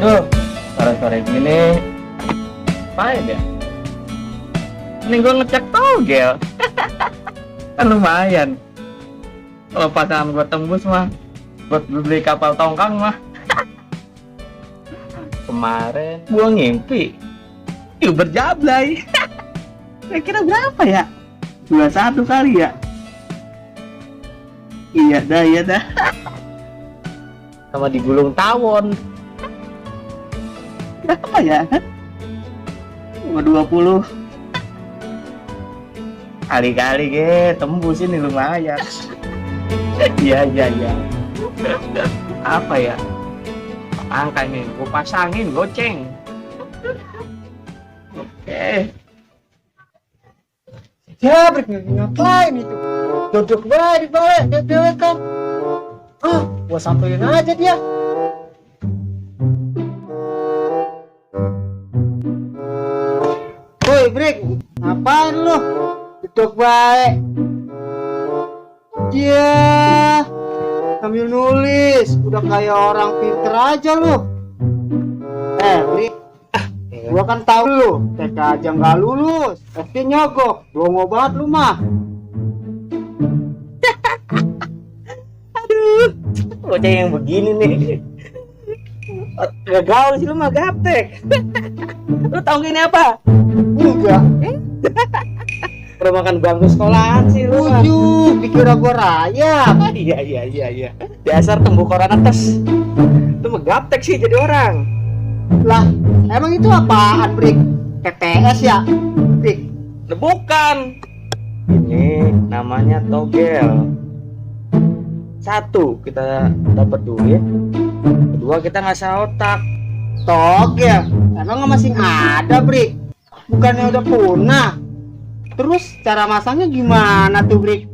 Tuh, sore-sore gini, ngapain ya? Ini gue ngecek togel. Kan lumayan. Kalau pasangan gue tembus mah, buat beli kapal tongkang mah. Kemarin gue ngimpi, Uber Jablay. Kira-kira berapa ya? 21 kali ya? Iya dah. Sama digulung tawon. Berapa ya? 20. Kali-kali tembus ini lumayan. Iya. Apa ya? Angka nih, gue pasangin goceng. Oke. Ya, ngapain itu? Duduk baik di balik, dewek kan. Gua samperin aja dia. Woi, Brik, ngapain lu? Duduk baik. Dia sambil nulis, udah kayak orang pinter aja lu. Brik, gua kan tahu lu, TK aja nggak lulus, SD nyogok, belum obat lu mah. Bocah yang begini nih. Gak gaul sih lu mah, gaptek. Lu tau gini apa? Enggak. Pernah makan bangku sekolahan sih lu mah. Dikira gua rayap. Iya. Dasar tembok orang atas. Lu mah gaptek sih jadi orang. Lah, emang itu apaan, Brik? TTS ya, Brik? Bukan. Ini namanya togel. Satu, kita dapat duit. Kedua, kita ngasah otak. Togel? Emang masih ada, Brik? Bukannya udah punah? Terus cara masangnya gimana tuh, Brik?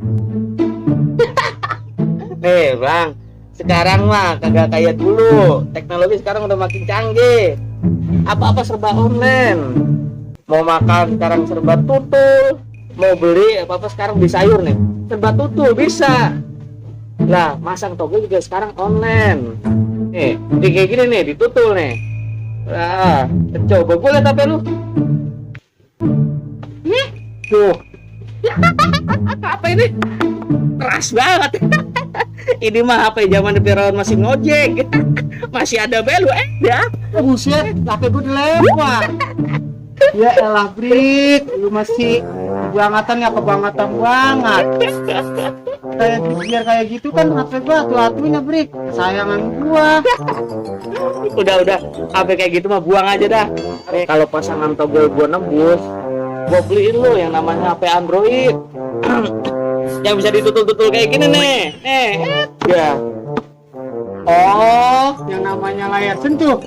Nih Bang, sekarang mah kagak kayak dulu. Teknologi sekarang udah makin canggih. Apa-apa serba online. Mau makan sekarang serba tutul. Mau beli apa-apa sekarang beli sayur nih, serba tutul bisa. Lah, masang togel juga sekarang online. Nih, kayak gini nih, ditutul nih. Nah, coba gue liat HP lu. Tuh. Apa ini? Keras banget. Ini mah HP zaman Firaun masih ngojek. Masih ada belu ya. Buset, HP gue dilempar. Ya elah, Brik, lu masih kebangetan ya, kebangetan banget. Biar kayak gitu kan HP gua atu-atuin ya, Brik. Kesayangan gua. Udah HP kayak gitu mah buang aja dah. Kalau pasangan togel gua nembus, gua beliin lu yang namanya HP Android. Yang bisa ditutul-tutul kayak gini nih. Ya. Oh, yang namanya layar sentuh.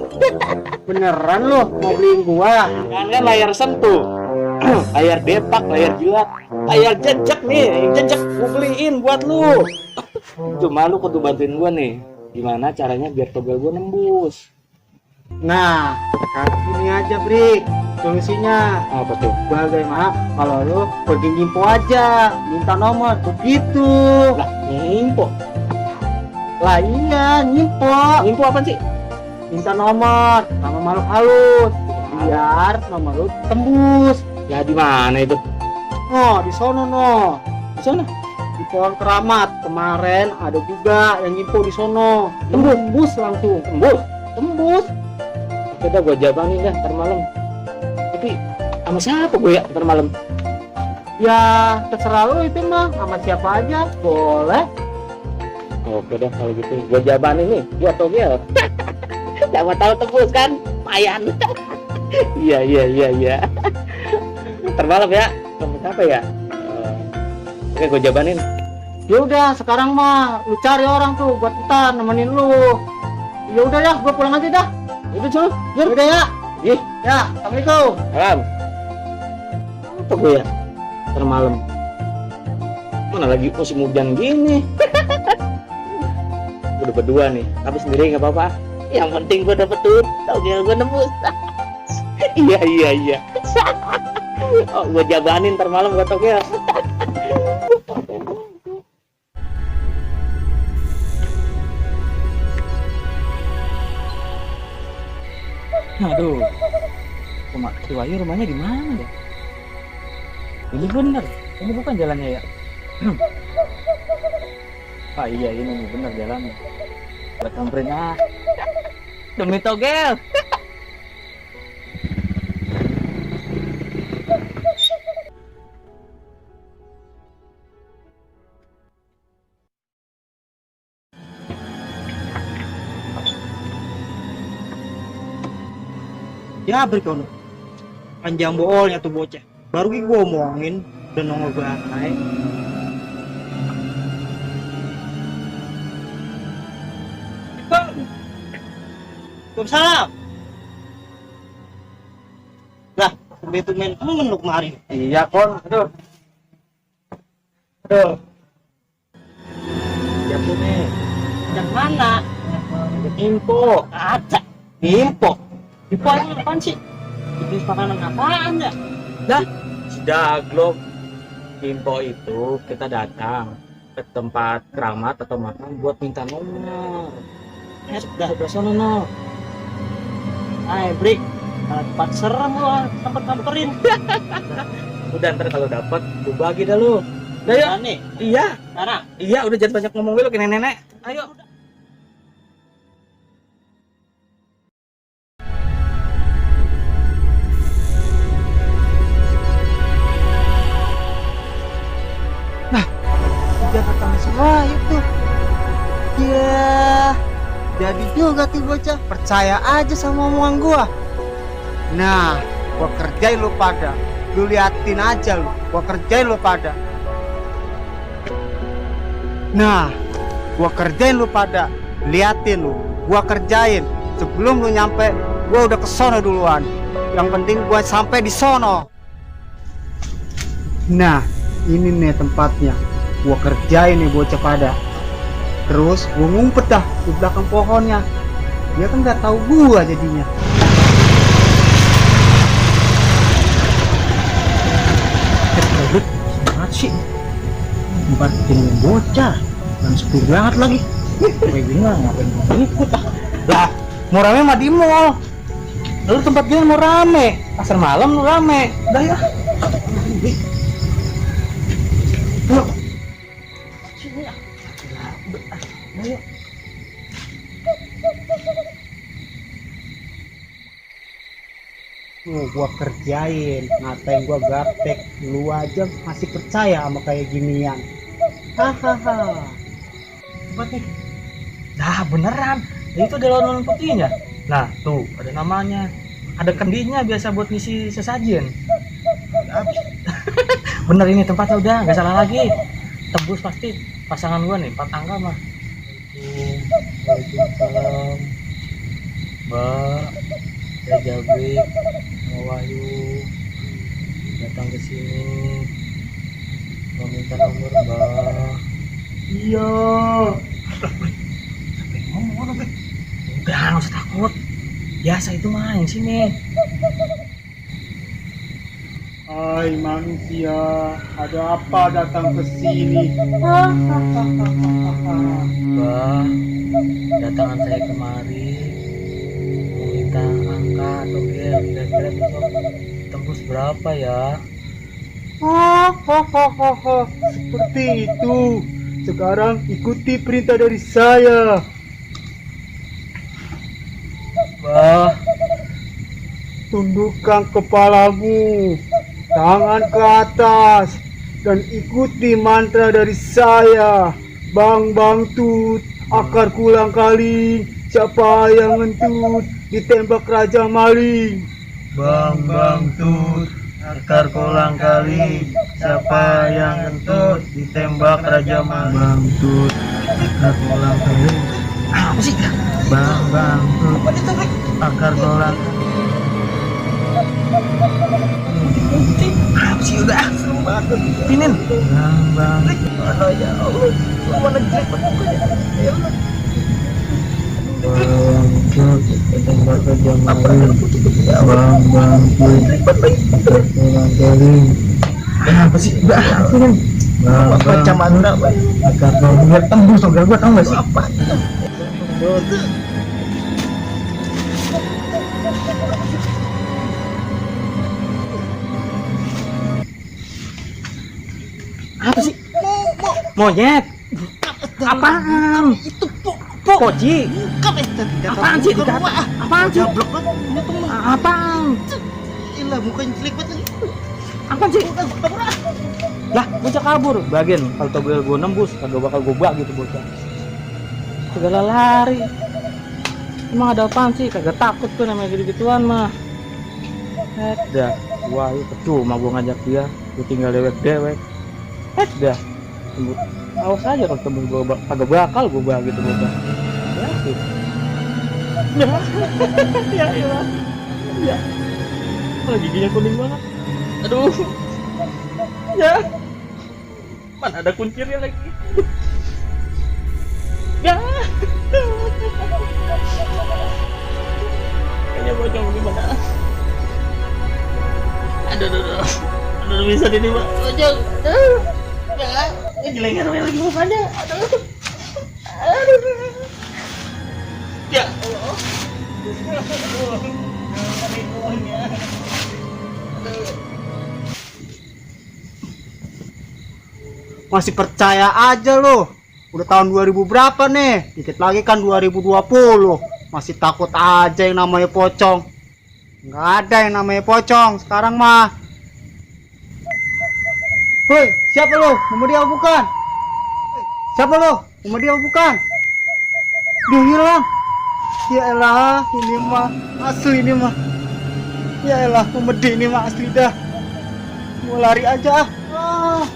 Beneran lu mau beliin gua? Kan layar sentuh. Layar depak, layar jilat, layar jejak nih, jejak gua beliin buat lu. Cuma lu kudu bantuin gua nih. Gimana caranya biar togel gua nembus? Nah, sekarang ini aja, Brik, solusinya. Apa tuh? Bagaimana kalau lu pergi nyimpo aja, minta nomor, begitu. Lah, nyimpo. Lah iya, nyimpo Apa sih? minta nomor sama makhluk halus biar nomor lu tembus. Ya di mana itu? Oh, di sono no. Di sana. Di pohon keramat kemarin ada juga yang nyimpo di sono. Tembus langsung. Tembus. Kita gua jabanin dah ntar malam. Tapi sama siapa gue ya ntar malam? Ya terserah lu itu mah, sama siapa aja boleh. Oke dah kalau gitu gua jabanin nih buat togel. Siapa tahu tembus kan? Lumayan. Iya. Ntar malam ya. Kamu siapa ya? Oke gua jabanin. Ya udah sekarang mah lu cari orang tuh buat ntar nemenin lu. Ya udah ya, gua pulang aja dah. Itu cuy. Ya udah ya. Ih, Ya, assalamualaikum. salam. Apa gue ya? Ntar malam. Mana lagi musim hujan gini? Udah berdua nih, tapi sendiri nggak apa-apa. Yang penting gue dapet duit, togel gue nembus. Iya. Oh, gue jabanin ntar malam gue togel. Aduh, cuma si Wahyu rumahnya di mana ya? Ini bener, ini bukan jalannya ya? Ah iya ini bener jalannya. Buat samperin ah. Demi togel. Ya berkono. Panjang boolnya tuh bocah. Baru gue omongin udah nongol banget. Waalaikumsalam. Lah, betul main kamu menuk kemarin. Iya kon, aduh. Aduh. Ya tuh nih, Yang mana? info. Ada. Info. Info apaan sih? Itu makanan apaan ya? Si Daglok. Info itu kita datang ke tempat keramat atau makan buat minta nomor. Sudah. Sebelah sana no. Hai, break. Tempat serem lu, tempat kamperin. Udah ntar kalau dapat lu bagi dah lu. Udah yuk. Nih, Iya, mana? iya udah jangan banyak ngomong lu ke nenek-nenek. Ayo. Udah datang semua itu. Ya, jadi juga tuh bocah. Percaya aja sama omongan gua. Nah, gua kerjain lu pada. Lu liatin aja lu. Gua kerjain lu pada. Nah, gua kerjain lu pada. Liatin lu. Gua kerjain. Sebelum lu nyampe, gua udah ke sono duluan. Yang penting gua sampai di sono. Nah, ini nih tempatnya. Gua kerjain nih bocah pada. Terus gua ngumpet dah di belakang pohonnya. Dia kan nggak tahu gua jadinya. Sangat sih. Tempat tinggal bocah dan sepi banget lagi. Gue bingung ngapain mau ikut ah. Lah, mau rame mah di mall. Lalu tempat dia mau rame. Pasar malam rame. Dah ya. Yuk. Sini ah. Ayo. Gua kerjain, ngatain gua gaptek, lu aja masih percaya sama kayak ginian. Hahaha. Buat nih. Nah beneran, itu ada lawan putihnya. Nah tuh ada namanya, ada kendinya biasa buat ngisi sesajen. Bener ini tempatnya udah nggak salah lagi. Tebus pasti pasangan gua nih 4 angka mah. Waalaikumsalam. Mbak, saya Jabrik, mau Wahyu datang ke sini mau minta nomor Mbak. Iya. Ngomong apa? Udah nggak usah takut. Biasa itu mah yang sini. Hai manusia, ada apa datang ke sini? Mbak, datangan saya kemari meminta angka atau kira-kira besok tembus berapa ya? Seperti itu. Sekarang ikuti perintah dari saya. Mbak, Tundukkan kepalamu, tangan ke atas, dan ikuti mantra dari saya. Bang bang tut, akar kulang kaling, siapa yang ngentut, ditembak raja maling. bang tut, akar kolang kali, siapa yang ngentut ditembak raja maling. Bang tut, akar kolang kali. Apa sih? Bang tut, akar kolang kali. Apa sih udah seru banget pinin. Bang oh ya Allah, mana jelek banget ya Allah. Bang tut, ditembak raja maling. Bang tut, kolang kali. Apa sih udah pinin. Macam mana akar kolang biar tembus udah gua tau gak sih apa. Apa sih? Monyet. Apaan? Itu Poci. apaan sih? Apaan sih? Gablok banget ini tuh mah. Apaan? Ilah mukanya jelek banget lagi. Apaan sih? Lah, bocah kabur. Bagian kalau togel gue nembus, kagak bakal gue bak gitu bocah. Segala lari. Emang ada apaan sih? Kagak takut tuh namanya gitu-gituan mah. Dah, wah itu percuma gue ngajak dia. Gue tinggal dewek-dewek. Dah. Awas aja kalau tembus gue kagak bakal gue bak gitu bocah. Ya sih. Ya, ya, ya. Oh, giginya kuning banget. Aduh. Ya. Mana ada kuncirnya lagi. Ya. Kayaknya bocong gimana? Aduh, bisa ini Pak. Bocong. Aduh. Ya, jelengan lagi mukanya. Aduh. Ya Allah. Masih percaya aja lo. Udah tahun 2000 berapa nih? Dikit lagi kan 2020. Masih takut aja yang namanya pocong. Nggak ada yang namanya pocong sekarang mah. Woi, siapa lo? Muhammad apa bukan? Siapa lo? Muhammad apa bukan? Dia hilang. Ya elah, ini mah asli ini mah. Ya elah, Muhammad ini mah asli dah. Mau lari aja ah.